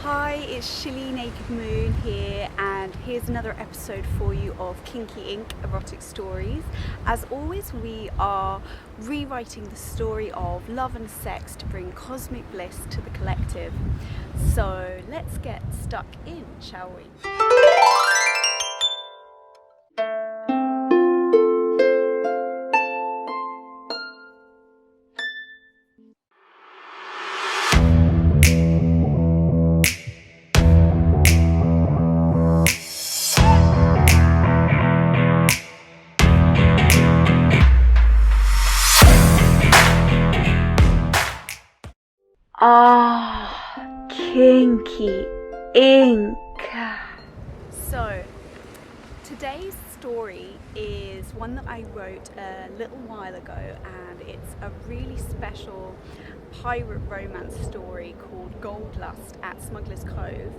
Hi, it's Shilly Naked Moon here, and here's another episode for you of Kinki Inc. Erotic Stories. As always, we are rewriting the story of love and sex to bring cosmic bliss to the collective. So let's get stuck in, shall we? Kinki Inc. So, today's story is one that I wrote a little while ago, and it's a really special pirate romance story called Gold Lust at Smugglers Cove.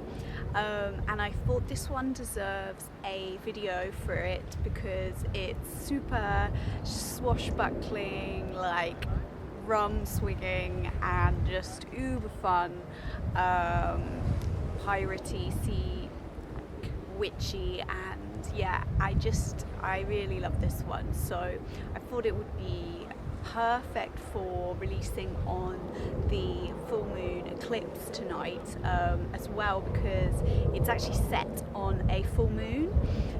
And I thought this one deserves a video for it because it's super swashbuckling, like rum swigging, and just uber fun, piratey, sea, witchy, and yeah, I really love this one. So I thought it would be perfect for releasing on the full moon eclipse tonight, as well, because it's actually set on a full moon.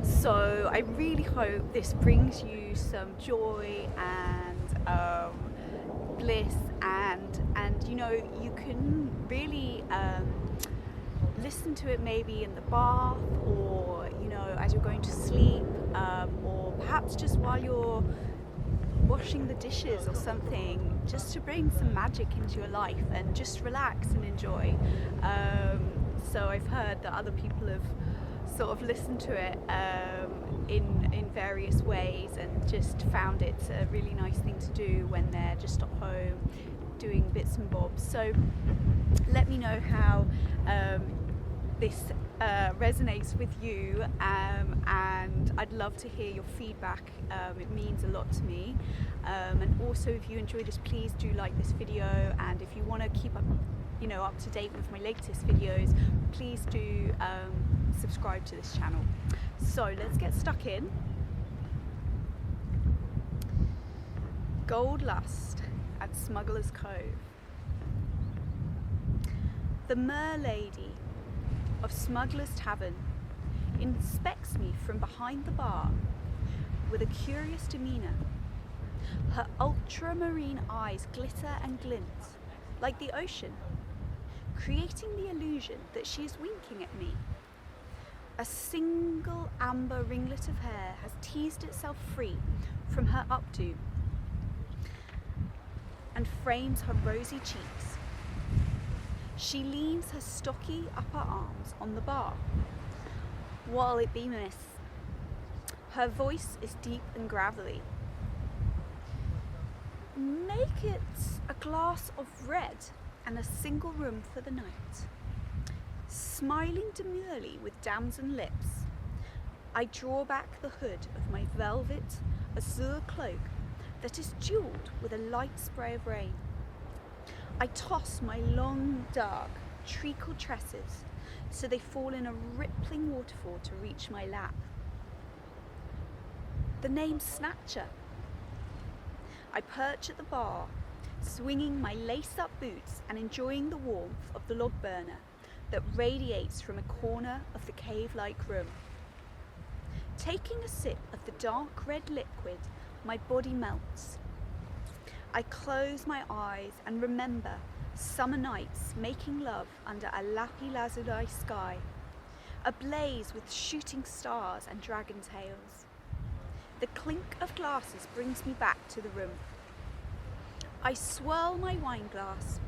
So I really hope this brings you some joy and bliss, and you know, you can really listen to it maybe in the bath, or you know, as you're going to sleep, or perhaps just while you're washing the dishes or something, just to bring some magic into your life and just relax and enjoy. So I've heard that other people have sort of listened to it in various ways and just found it a really nice thing to do when they're just at home doing bits and bobs. So let me know how this resonates with you, and I'd love to hear your feedback. It means a lot to me, and also if you enjoy this, please do like this video, and if you want to keep up to date with my latest videos, please do subscribe to this channel. So let's get stuck in. Gold Lust at Smugglers Cove. The Mer Lady of Smugglers Tavern inspects me from behind the bar with a curious demeanour. Her ultramarine eyes glitter and glint like the ocean, creating the illusion that she is winking at me. A single amber ringlet of hair has teased itself free from her updo and frames her rosy cheeks. She leans her stocky upper arms on the bar. What'll it be, miss? Her voice is deep and gravelly. Make it a glass of red and a single room for the night. Smiling demurely with damson lips, I draw back the hood of my velvet azure cloak that is jewelled with a light spray of rain. I toss my long, dark, treacle tresses so they fall in a rippling waterfall to reach my lap. The name's Snatcher. I perch at the bar, swinging my lace-up boots and enjoying the warmth of the log burner that radiates from a corner of the cave-like room. Taking a sip of the dark red liquid, my body melts. I close my eyes and remember summer nights making love under a lapis-lazuli sky, ablaze with shooting stars and dragon tails. The clink of glasses brings me back to the room. I swirl my wine glass,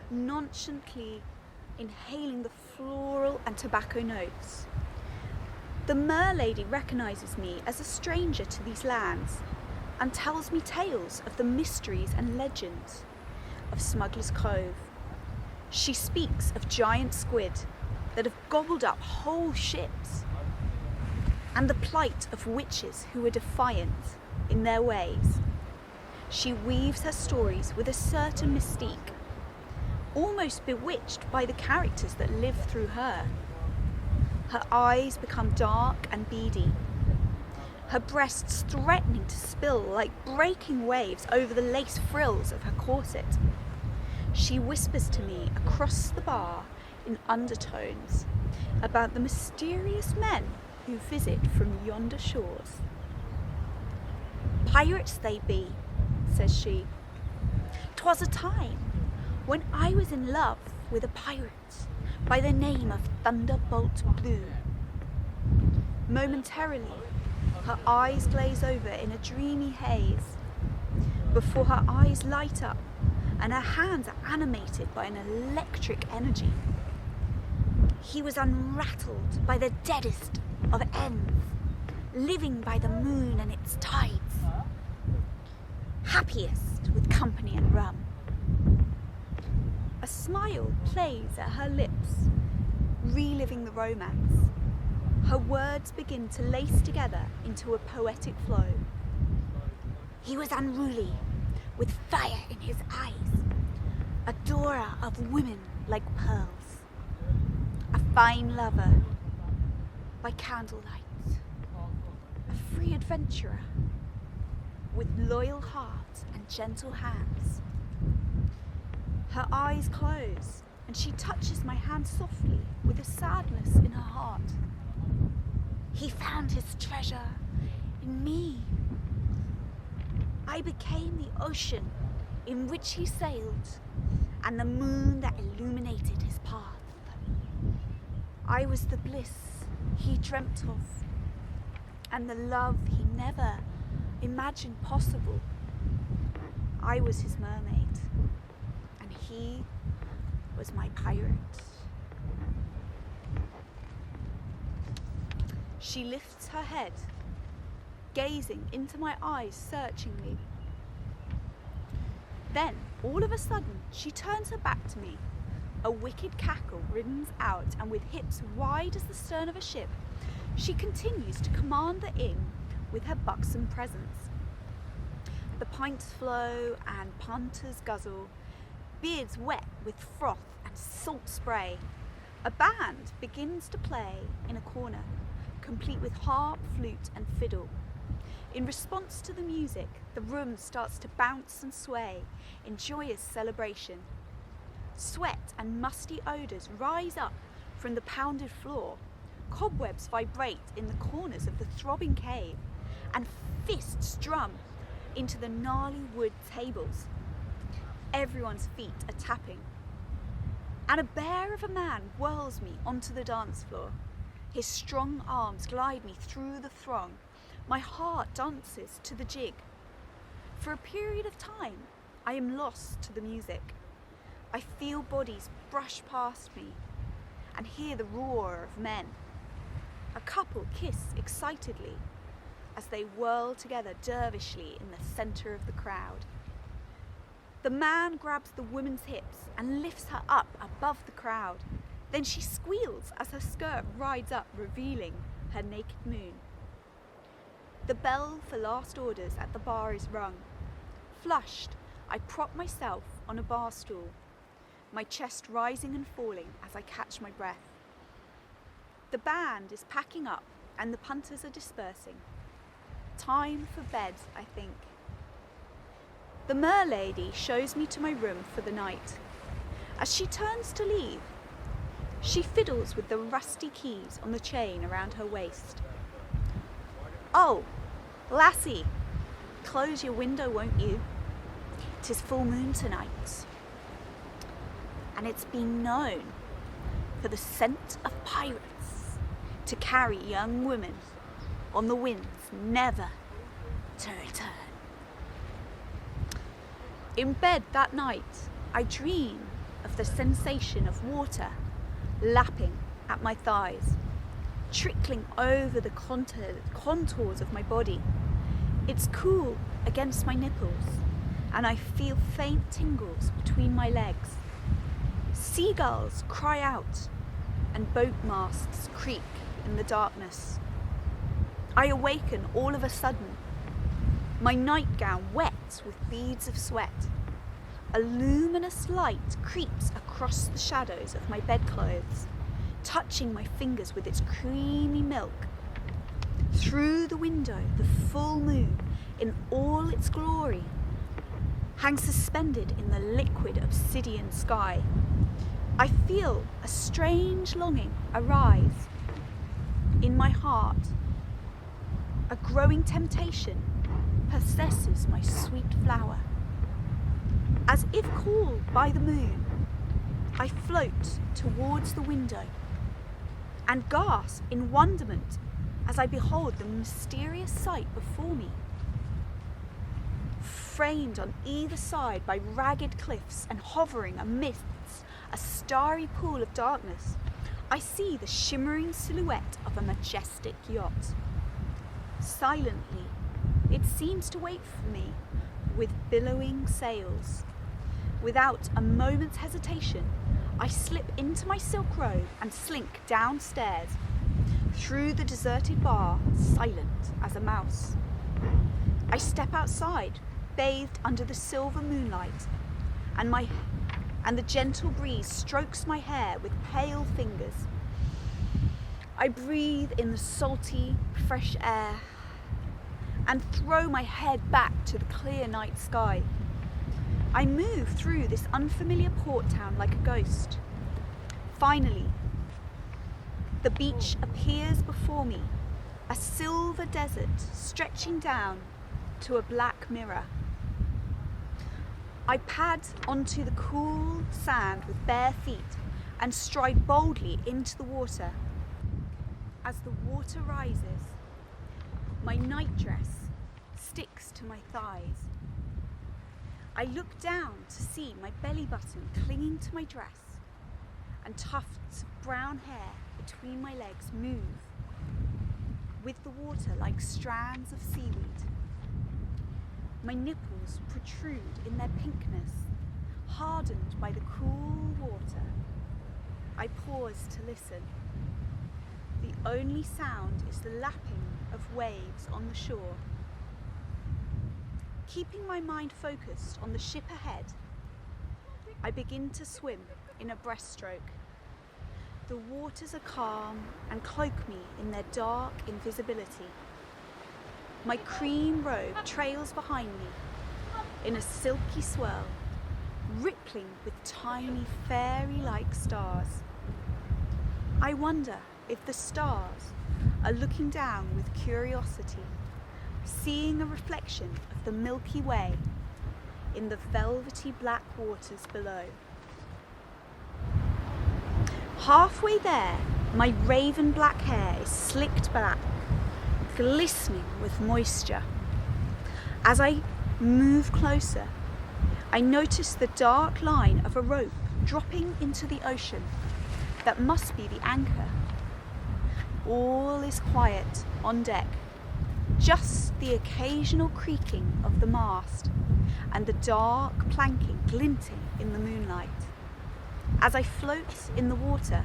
nonchalantly inhaling the floral and tobacco notes. The Mer Lady recognises me as a stranger to these lands and tells me tales of the mysteries and legends of Smugglers Cove. She speaks of giant squid that have gobbled up whole ships, and the plight of witches who are defiant in their ways. She weaves her stories with a certain mystique, almost bewitched by the characters that live through her. Her eyes become dark and beady, her breasts threatening to spill like breaking waves over the lace frills of her corset. She whispers to me across the bar in undertones about the mysterious men who visit from yonder shores. Pirates they be, says she. 'Twas a time when I was in love with a pirate by the name of Thunderbolt Blue. Momentarily, her eyes glaze over in a dreamy haze, before her eyes light up and her hands are animated by an electric energy. He was unrattled by the deadest of ends, living by the moon and its tides, happiest with company and rum. A smile plays at her lips, reliving the romance. Her words begin to lace together into a poetic flow. He was unruly, with fire in his eyes, adorer of women like pearls, a fine lover by candlelight, a free adventurer with loyal heart and gentle hands. Her eyes close and she touches my hand softly with a sadness in her heart. He found his treasure in me. I became the ocean in which he sailed and the moon that illuminated his path. I was the bliss he dreamt of and the love he never imagined possible. I was his mermaid and he was my pirate. She lifts her head, gazing into my eyes searchingly. Then, all of a sudden, she turns her back to me. A wicked cackle rings out, and with hips wide as the stern of a ship, she continues to command the inn with her buxom presence. The pints flow and punters guzzle, beards wet with froth and salt spray. A band begins to play in a corner, complete with harp, flute and fiddle. In response to the music, the room starts to bounce and sway in joyous celebration. Sweat and musty odours rise up from the pounded floor. Cobwebs vibrate in the corners of the throbbing cave, and fists drum into the gnarly wood tables. Everyone's feet are tapping, and a bear of a man whirls me onto the dance floor. His strong arms glide me through the throng. My heart dances to the jig. For a period of time, I am lost to the music. I feel bodies brush past me and hear the roar of men. A couple kiss excitedly as they whirl together dervishly in the centre of the crowd. The man grabs the woman's hips and lifts her up above the crowd. Then she squeals as her skirt rides up, revealing her naked moon. The bell for last orders at the bar is rung. Flushed, I prop myself on a bar stool, my chest rising and falling as I catch my breath. The band is packing up and the punters are dispersing. Time for bed, I think. The merlady shows me to my room for the night. As she turns to leave, she fiddles with the rusty keys on the chain around her waist. "Oh, lassie, close your window, won't you? 'Tis full moon tonight, and it's been known for the scent of pirates to carry young women on the winds never to return." In bed that night, I dream of the sensation of water lapping at my thighs, trickling over the contours of my body. It's cool against my nipples, and I feel faint tingles between my legs. Seagulls cry out, and boat masts creak in the darkness. I awaken all of a sudden, my nightgown wet with beads of sweat. A luminous light creeps across the shadows of my bedclothes, touching my fingers with its creamy milk. Through the window, the full moon, in all its glory, hangs suspended in the liquid obsidian sky. I feel a strange longing arise in my heart. A growing temptation possesses my sweet flower. As if called by the moon, I float towards the window and gasp in wonderment as I behold the mysterious sight before me. Framed on either side by ragged cliffs and hovering amidst a starry pool of darkness, I see the shimmering silhouette of a majestic yacht. Silently, it seems to wait for me with billowing sails. Without a moment's hesitation, I slip into my silk robe and slink downstairs, through the deserted bar, silent as a mouse. I step outside, bathed under the silver moonlight, and the gentle breeze strokes my hair with pale fingers. I breathe in the salty, fresh air and throw my head back to the clear night sky. I move through this unfamiliar port town like a ghost. Finally, the beach appears before me, a silver desert stretching down to a black mirror. I pad onto the cool sand with bare feet and stride boldly into the water. As the water rises, my nightdress sticks to my thighs. I look down to see my belly button clinging to my dress, and tufts of brown hair between my legs move with the water like strands of seaweed. My nipples protrude in their pinkness, hardened by the cool water. I pause to listen. The only sound is the lapping of waves on the shore. Keeping my mind focused on the ship ahead, I begin to swim in a breaststroke. The waters are calm and cloak me in their dark invisibility. My cream robe trails behind me in a silky swirl, rippling with tiny fairy-like stars. I wonder if the stars are looking down with curiosity, seeing a reflection of the Milky Way in the velvety black waters below. Halfway there, my raven black hair is slicked back, glistening with moisture. As I move closer, I notice the dark line of a rope dropping into the ocean. That must be the anchor. All is quiet on deck, just the occasional creaking of the mast and the dark planking glinting in the moonlight. As I float in the water,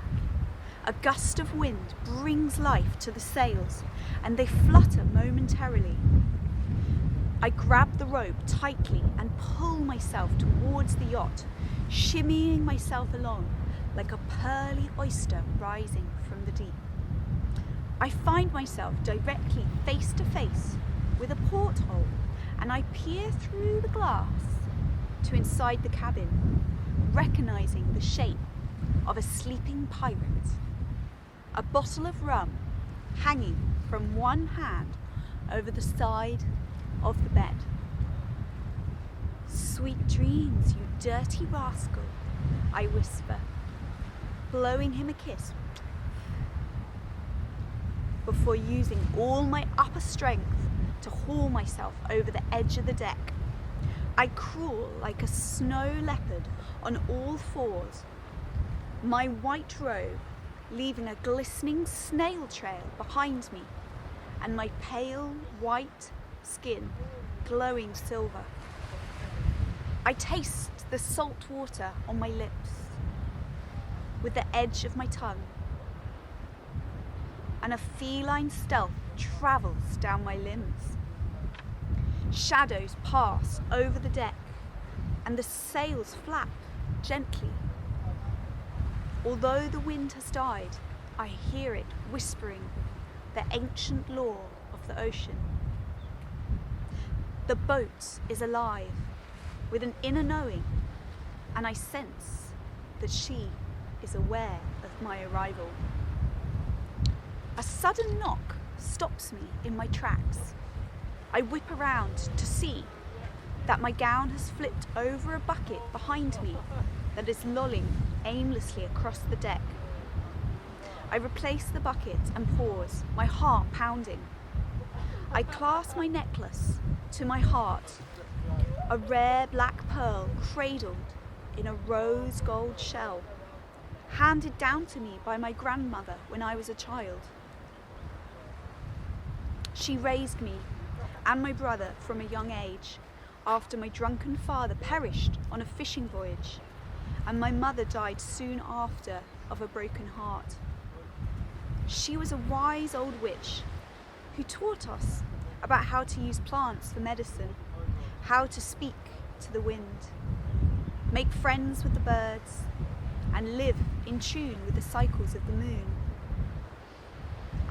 a gust of wind brings life to the sails and they flutter momentarily. I grab the rope tightly and pull myself towards the yacht, shimmying myself along like a pearly oyster rising from the deep. I find myself directly face to face with a porthole and I peer through the glass to inside the cabin, recognizing the shape of a sleeping pirate. A bottle of rum hanging from one hand over the side of the bed. "Sweet dreams, you dirty rascal," I whisper, blowing him a kiss before using all my upper strength to haul myself over the edge of the deck. I crawl like a snow leopard on all fours, my white robe leaving a glistening snail trail behind me and my pale white skin glowing silver. I taste the salt water on my lips with the edge of my tongue, and a feline stealth travels down my limbs. Shadows pass over the deck, and the sails flap gently. Although the wind has died, I hear it whispering the ancient lore of the ocean. The boat is alive with an inner knowing, and I sense that she is aware of my arrival. A sudden knock stops me in my tracks. I whip around to see that my gown has flipped over a bucket behind me that is lolling aimlessly across the deck. I replace the bucket and pause, my heart pounding. I clasp my necklace to my heart, a rare black pearl cradled in a rose gold shell, handed down to me by my grandmother when I was a child. She raised me and my brother from a young age after my drunken father perished on a fishing voyage and my mother died soon after of a broken heart. She was a wise old witch who taught us about how to use plants for medicine, how to speak to the wind, make friends with the birds, and live in tune with the cycles of the moon.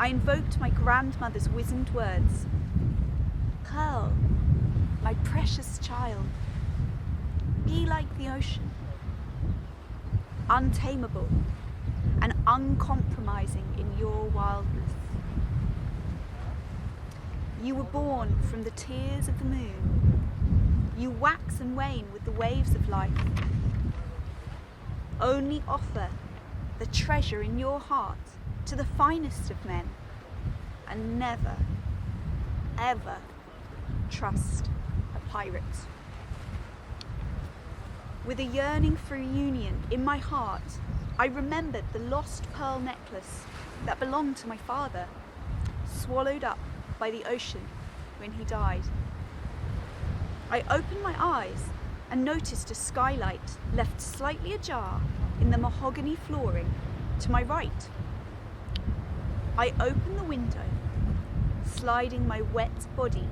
I invoked my grandmother's wizened words. Pearl, my precious child, be like the ocean, untamable and uncompromising in your wildness. You were born from the tears of the moon. You wax and wane with the waves of life. Only offer the treasure in your heart to the finest of men, and never, ever trust a pirate. With a yearning for reunion in my heart, I remembered the lost pearl necklace that belonged to my father, swallowed up by the ocean when he died. I opened my eyes and noticed a skylight left slightly ajar in the mahogany flooring to my right. I opened the window, sliding my wet body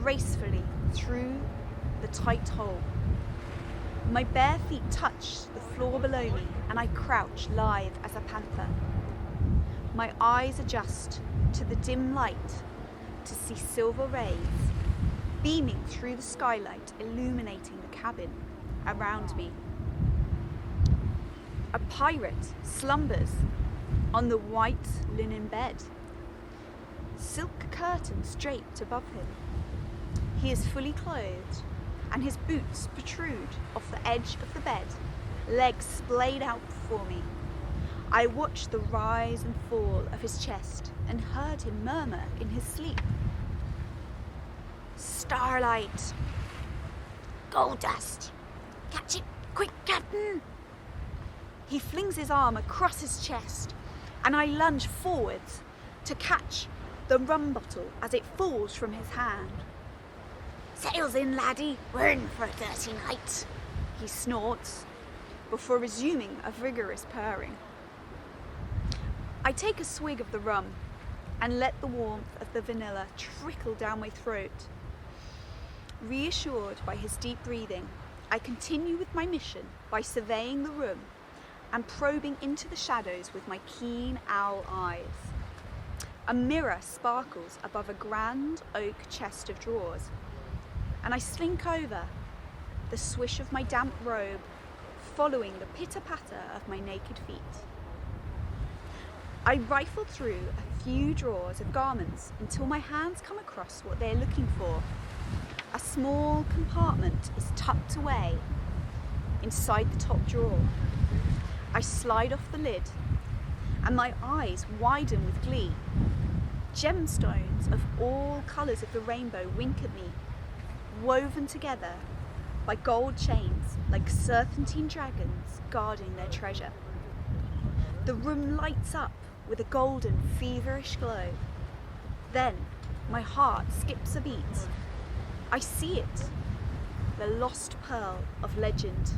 gracefully through the tight hole. My bare feet touch the floor below me and I crouch lithe as a panther. My eyes adjust to the dim light to see silver rays beaming through the skylight, illuminating the cabin around me. A pirate slumbers on the white linen bed, silk curtains draped above him. He is fully clothed and his boots protrude off the edge of the bed, legs splayed out before me. I watched the rise and fall of his chest and heard him murmur in his sleep. Starlight, gold dust, catch it quick, Captain. He flings his arm across his chest and I lunge forwards to catch the rum bottle as it falls from his hand. Sails in, laddie, we're in for a dirty night, he snorts before resuming a vigorous purring. I take a swig of the rum and let the warmth of the vanilla trickle down my throat. Reassured by his deep breathing, I continue with my mission by surveying the room and probing into the shadows with my keen owl eyes. A mirror sparkles above a grand oak chest of drawers, and I slink over, the swish of my damp robe following the pitter-patter of my naked feet. I rifle through a few drawers of garments until my hands come across what they're looking for. A small compartment is tucked away inside the top drawer. I slide off the lid and my eyes widen with glee. Gemstones of all colours of the rainbow wink at me, woven together by gold chains like serpentine dragons guarding their treasure. The room lights up with a golden, feverish glow. Then my heart skips a beat. I see it, the lost pearl of legend.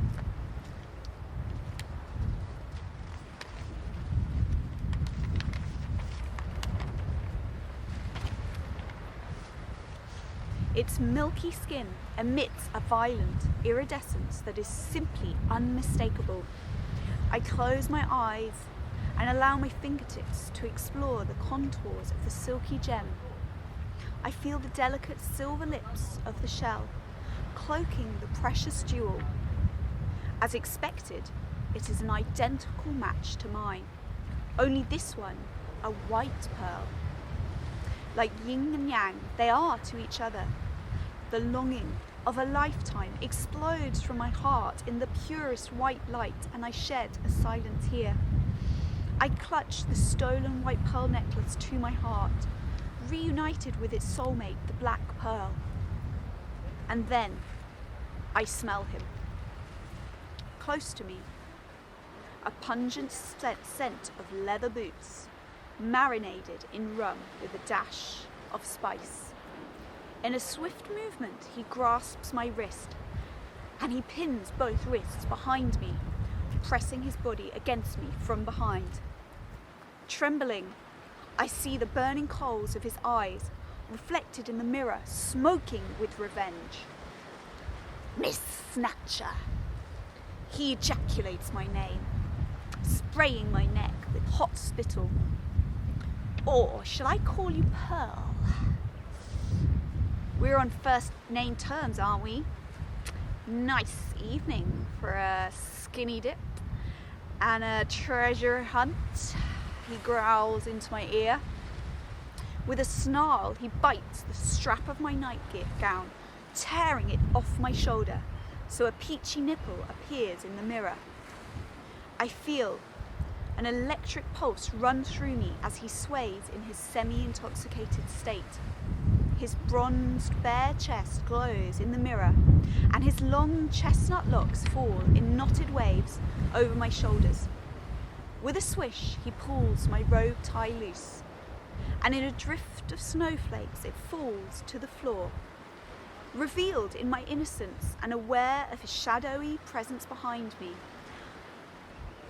Its milky skin emits a violent iridescence that is simply unmistakable. I close my eyes and allow my fingertips to explore the contours of the silky gem. I feel the delicate silver lips of the shell cloaking the precious jewel. As expected, it is an identical match to mine, only this one a white pearl. Like yin and yang, they are to each other. The longing of a lifetime explodes from my heart in the purest white light, and I shed a silent tear. I clutch the stolen white pearl necklace to my heart, reunited with its soulmate, the black pearl. And then I smell him. Close to me, a pungent scent of leather boots, marinated in rum with a dash of spice. In a swift movement, he grasps my wrist, and he pins both wrists behind me, pressing his body against me from behind. Trembling, I see the burning coals of his eyes reflected in the mirror, smoking with revenge. Miss Snatcher! He ejaculates my name, spraying my neck with hot spittle. Or shall I call you Pearl? We're on first name terms, aren't we? Nice evening for a skinny dip and a treasure hunt, he growls into my ear. With a snarl, he bites the strap of my nightgown, tearing it off my shoulder, so a peachy nipple appears in the mirror. I feel an electric pulse run through me as he sways in his semi-intoxicated state. His bronzed, bare chest glows in the mirror, and his long chestnut locks fall in knotted waves over my shoulders. With a swish, he pulls my robe tie loose, and in a drift of snowflakes it falls to the floor. Revealed in my innocence and aware of his shadowy presence behind me,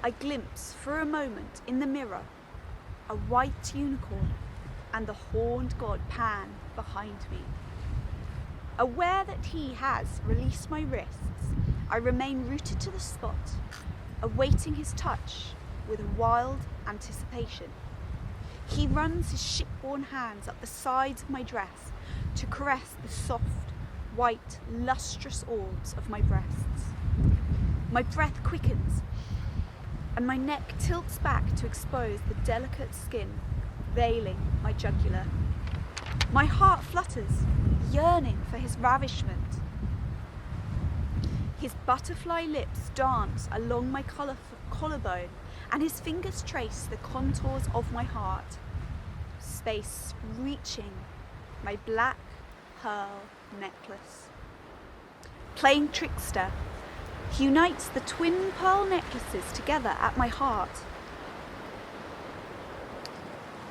I glimpse for a moment in the mirror a white unicorn and the horned god Pan behind me. Aware that he has released my wrists, I remain rooted to the spot, awaiting his touch with a wild anticipation. He runs his shipworn hands up the sides of my dress to caress the soft, white, lustrous orbs of my breasts. My breath quickens, and my neck tilts back to expose the delicate skin veiling my jugular. My heart flutters, yearning for his ravishment. His butterfly lips dance along my collarbone, and his fingers trace the contours of my heart, space reaching my black pearl necklace. Playing trickster, he unites the twin pearl necklaces together at my heart,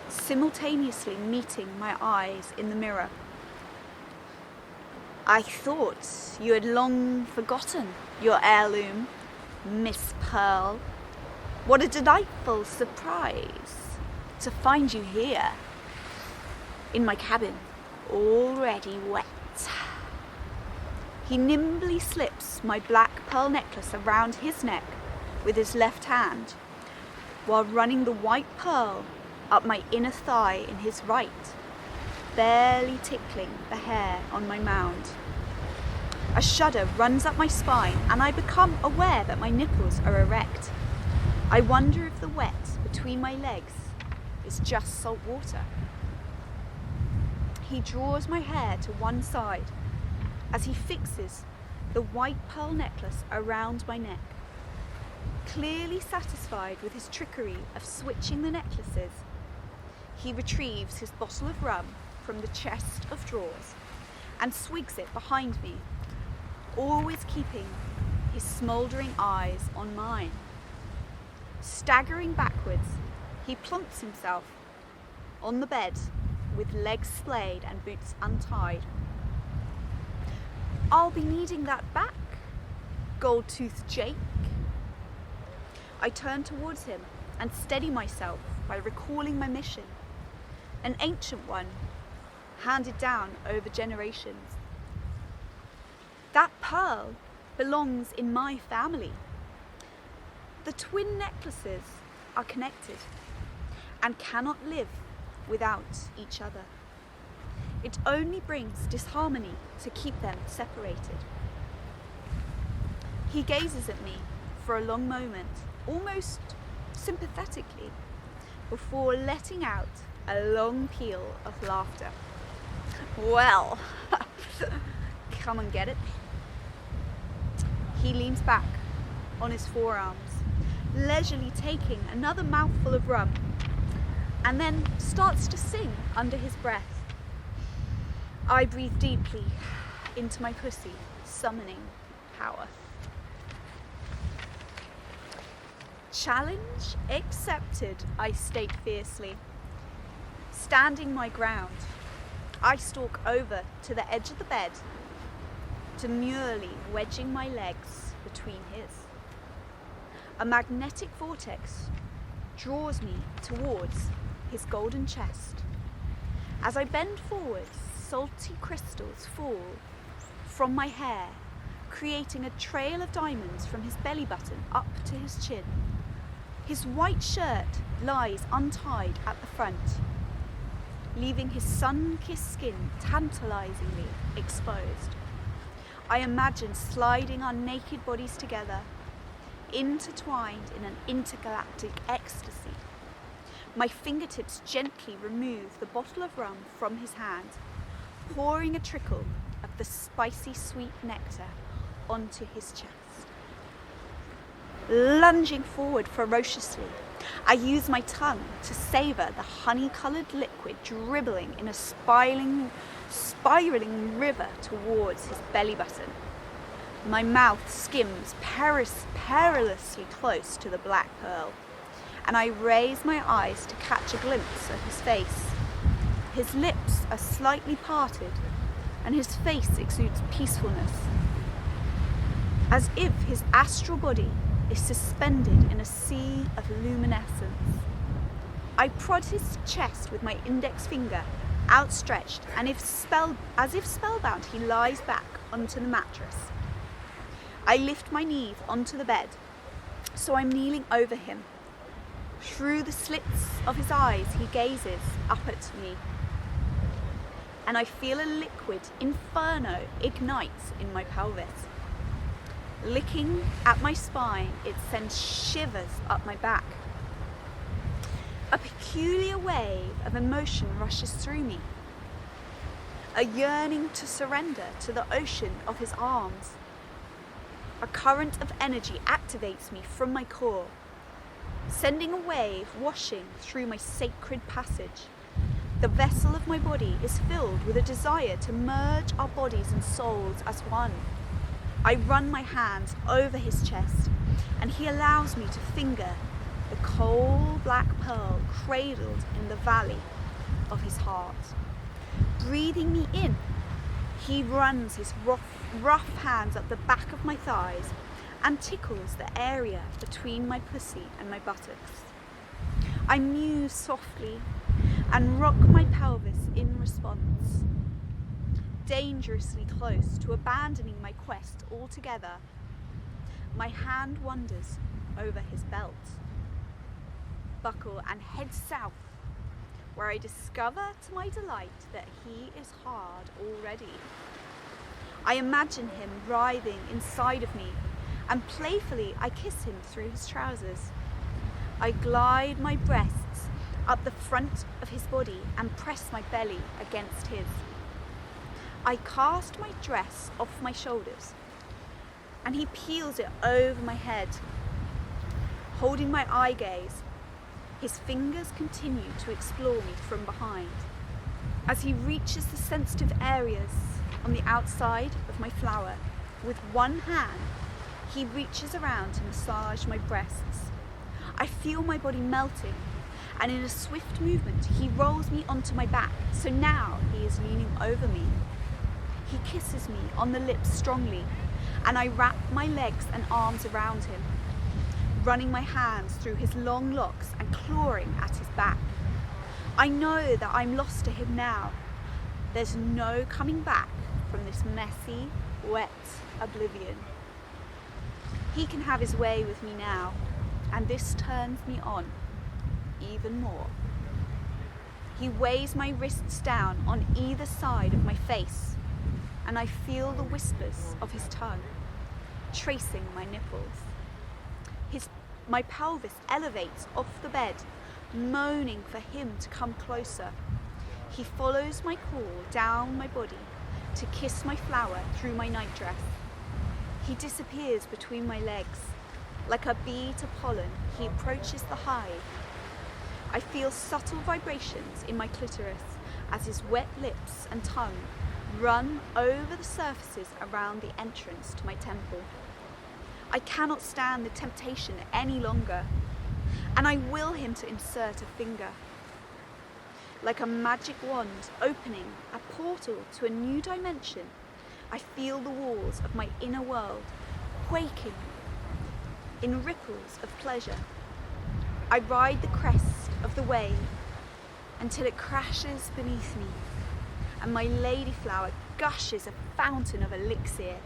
simultaneously meeting my eyes in the mirror. I thought you had long forgotten your heirloom, Miss Pearl. What a delightful surprise to find you here in my cabin, already wet. He nimbly slips my black pearl necklace around his neck with his left hand, while running the white pearl up my inner thigh in his right, barely tickling the hair on my mound. A shudder runs up my spine, and I become aware that my nipples are erect. I wonder if the wet between my legs is just salt water. He draws my hair to one side as he fixes the white pearl necklace around my neck. Clearly satisfied with his trickery of switching the necklaces, he retrieves his bottle of rum from the chest of drawers and swigs it behind me, always keeping his smouldering eyes on mine. Staggering backwards, he plumps himself on the bed with legs splayed and boots untied. I'll be needing that back, Goldtooth Jake. I turn towards him and steady myself by recalling my mission, an ancient one handed down over generations. That pearl belongs in my family. The twin necklaces are connected and cannot live without each other. It only brings disharmony to keep them separated. He gazes at me for a long moment, almost sympathetically, before letting out a long peal of laughter. Well, come and get it. He leans back on his forearms, leisurely taking another mouthful of rum, and then starts to sing under his breath. I breathe deeply into my pussy, summoning power. Challenge accepted, I state fiercely. Standing my ground, I stalk over to the edge of the bed, demurely wedging my legs between his. A magnetic vortex draws me towards his golden chest. As I bend forward, salty crystals fall from my hair, creating a trail of diamonds from his belly button up to his chin. His white shirt lies untied at the front, leaving his sun-kissed skin tantalizingly exposed. I imagine sliding our naked bodies together, intertwined in an intergalactic ecstasy. My fingertips gently remove the bottle of rum from his hand, pouring a trickle of the spicy sweet nectar onto his chest. Lunging forward ferociously, I use my tongue to savour the honey-coloured liquid dribbling in a spiraling river towards his belly button. My mouth skims perilously close to the black pearl, and I raise my eyes to catch a glimpse of his face. His lips are slightly parted, and his face exudes peacefulness, as if his astral body is suspended in a sea of luminescence. I prod his chest with my index finger, outstretched, and as if spellbound, he lies back onto the mattress. I lift my knees onto the bed, so I'm kneeling over him. Through the slits of his eyes, he gazes up at me, and I feel a liquid inferno ignites in my pelvis. Licking at my spine, it sends shivers up my back. A peculiar wave of emotion rushes through me. A yearning to surrender to the ocean of his arms. A current of energy activates me from my core, sending a wave washing through my sacred passage. The vessel of my body is filled with a desire to merge our bodies and souls as one. I run my hands over his chest, and he allows me to finger the coal black pearl cradled in the valley of his heart. Breathing me in, he runs his rough hands up the back of my thighs and tickles the area between my pussy and my buttocks. I mew softly and rock my pelvis in response. Dangerously close to abandoning my quest altogether, my hand wanders over his belt buckle and heads south, where I discover to my delight that he is hard already. I imagine him writhing inside of me, and playfully I kiss him through his trousers. I glide my breasts up the front of his body and press my belly against his. I cast my dress off my shoulders, and he peels it over my head. Holding my eye gaze, his fingers continue to explore me from behind. As he reaches the sensitive areas on the outside of my flower, with one hand, he reaches around to massage my breasts. I feel my body melting, and in a swift movement, he rolls me onto my back, so now he is leaning over me. He kisses me on the lips strongly, and I wrap my legs and arms around him, running my hands through his long locks and clawing at his back. I know that I'm lost to him now. There's no coming back from this messy, wet oblivion. He can have his way with me now, and this turns me on even more. He weighs my wrists down on either side of my face, and I feel the whispers of his tongue tracing my nipples. My pelvis elevates off the bed, moaning for him to come closer. He follows my call down my body to kiss my flower through my nightdress. He disappears between my legs. Like a bee to pollen, he approaches the hive. I feel subtle vibrations in my clitoris as his wet lips and tongue run over the surfaces around the entrance to my temple. I cannot stand the temptation any longer, and I will him to insert a finger. Like a magic wand opening a portal to a new dimension, I feel the walls of my inner world quaking in ripples of pleasure. I ride the crest of the wave until it crashes beneath me, and my lady flower gushes a fountain of elixir.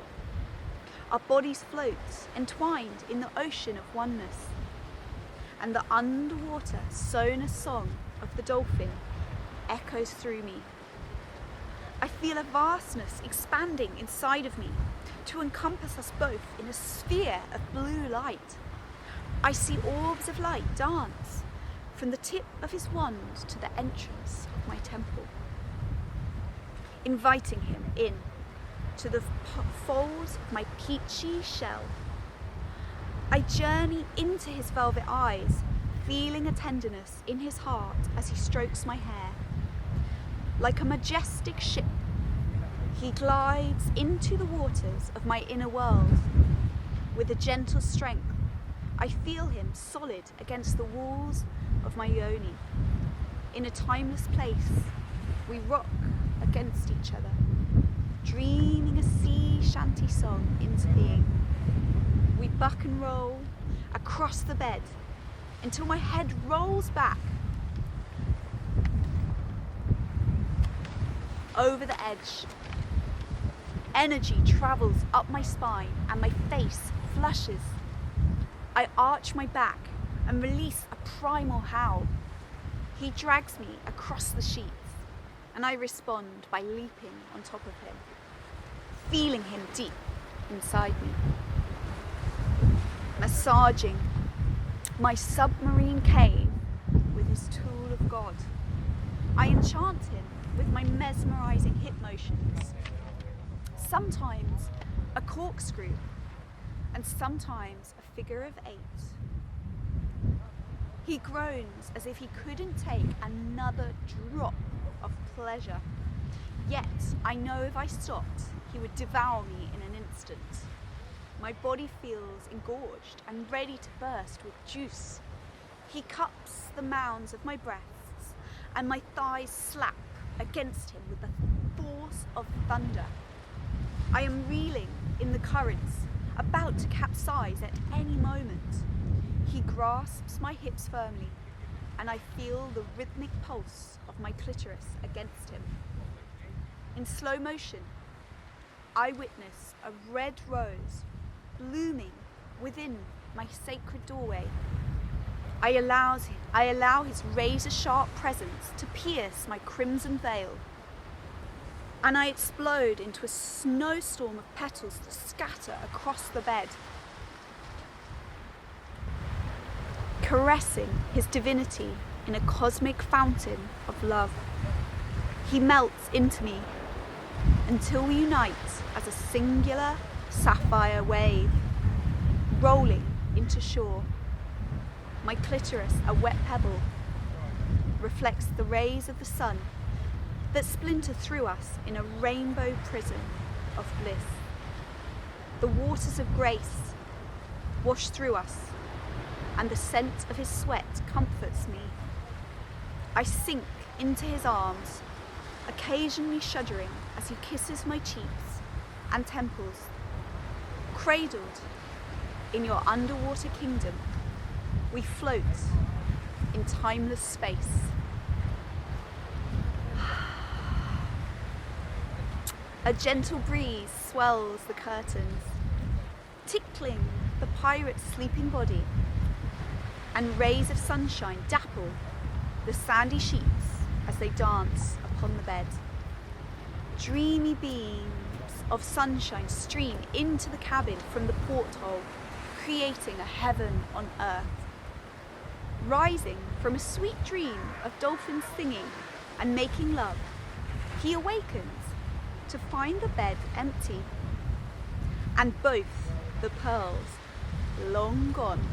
Our bodies float, entwined in the ocean of oneness, and the underwater sonar song of the dolphin echoes through me. I feel a vastness expanding inside of me to encompass us both in a sphere of blue light. I see orbs of light dance from the tip of his wand to the entrance of my temple, inviting him in to the folds of my peachy shell. I journey into his velvet eyes, feeling a tenderness in his heart as he strokes my hair. Like a majestic ship, he glides into the waters of my inner world. With a gentle strength, I feel him solid against the walls of my yoni. In a timeless place, we rock against each other, dreaming a sea shanty song into being. We buck and roll across the bed until my head rolls back over the edge. Energy travels up my spine and my face flushes. I arch my back and release a primal howl. He drags me across the sheets, and I respond by leaping on top of him, feeling him deep inside me. Massaging my submarine cave with his tool of God, I enchant him with my mesmerizing hip motions, sometimes a corkscrew and sometimes a figure of 8. He groans as if he couldn't take another drop of pleasure. Yet I know if I stopped, he would devour me in an instant. My body feels engorged and ready to burst with juice. He cups the mounds of my breasts, and my thighs slap against him with the force of thunder. I am reeling in the currents, about to capsize at any moment. He grasps my hips firmly, and I feel the rhythmic pulse of my clitoris against him. In slow motion, I witness a red rose blooming within my sacred doorway. I allow his razor-sharp presence to pierce my crimson veil, and I explode into a snowstorm of petals that scatter across the bed. Caressing his divinity in a cosmic fountain of love, he melts into me until we unite as a singular sapphire wave, rolling into shore. My clitoris, a wet pebble, reflects the rays of the sun that splinter through us in a rainbow prism of bliss. The waters of grace wash through us, and the scent of his sweat comforts me. I sink into his arms, occasionally shuddering as he kisses my cheeks and temples. Cradled in your underwater kingdom, we float in timeless space. A gentle breeze swells the curtains, tickling the pirate's sleeping body, and rays of sunshine dapple the sandy sheets as they dance upon the bed. Dreamy beams of sunshine stream into the cabin from the porthole, creating a heaven on earth. Rising from a sweet dream of dolphins singing and making love, he awakens to find the bed empty, and both the pearls long gone.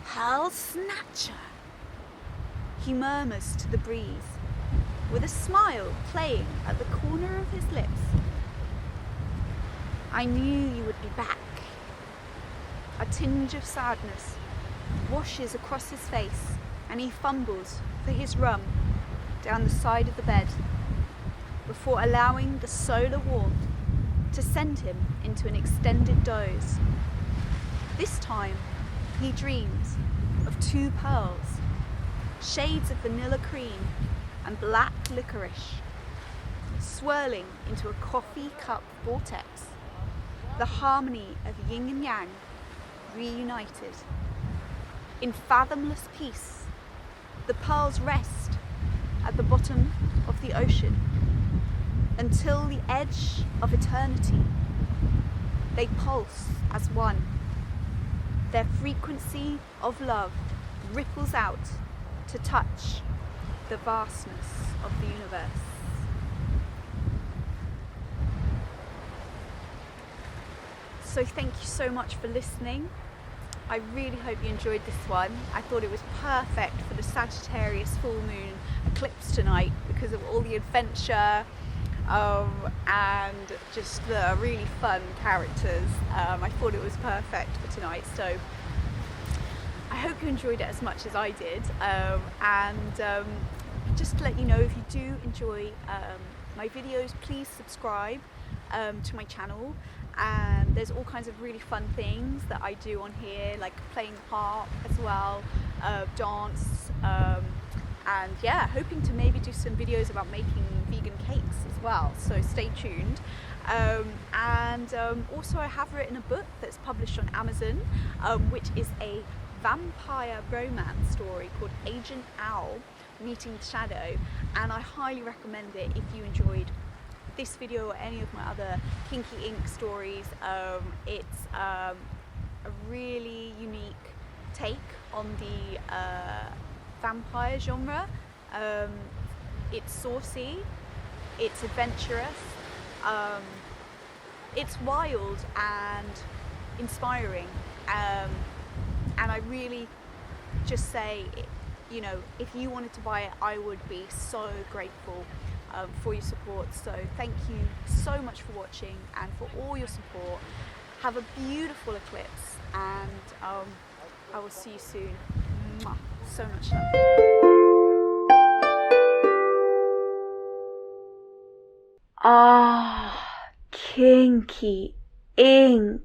Pearl Snatcher, he murmurs to the breeze, with a smile playing at the corner of his lips. I knew you would be back. A tinge of sadness washes across his face, and he fumbles for his rum down the side of the bed, before allowing the solar warmth to send him into an extended doze. This time, he dreams of two pearls, shades of vanilla cream and black licorice, swirling into a coffee cup vortex, the harmony of yin and yang reunited. In fathomless peace, the pearls rest at the bottom of the ocean until the edge of eternity. They pulse as one. Their frequency of love ripples out to touch the vastness of the universe. So thank you so much for listening. I really hope you enjoyed this one. I thought it was perfect for the Sagittarius full moon eclipse tonight because of all the adventure and just the really fun characters. I thought it was perfect for tonight, so I hope you enjoyed it as much as I did, and just to let you know, if you do enjoy my videos, please subscribe to my channel. And there's all kinds of really fun things that I do on here, like playing harp as well, dance, and yeah, hoping to maybe do some videos about making vegan cakes as well, so stay tuned. And also I have written a book that's published on Amazon, which is a vampire romance story called Agent Owl Meeting Shadow, and I highly recommend it if you enjoyed this video or any of my other Kinki Ink stories. It's a really unique take on the vampire genre. It's saucy, it's adventurous, it's wild and inspiring, and I really just say, you know, if you wanted to buy it, I would be so grateful for your support. So thank you so much for watching and for all your support. Have a beautiful eclipse, and I will see you soon. Mwah. So much love. Ah, Kinki Ink.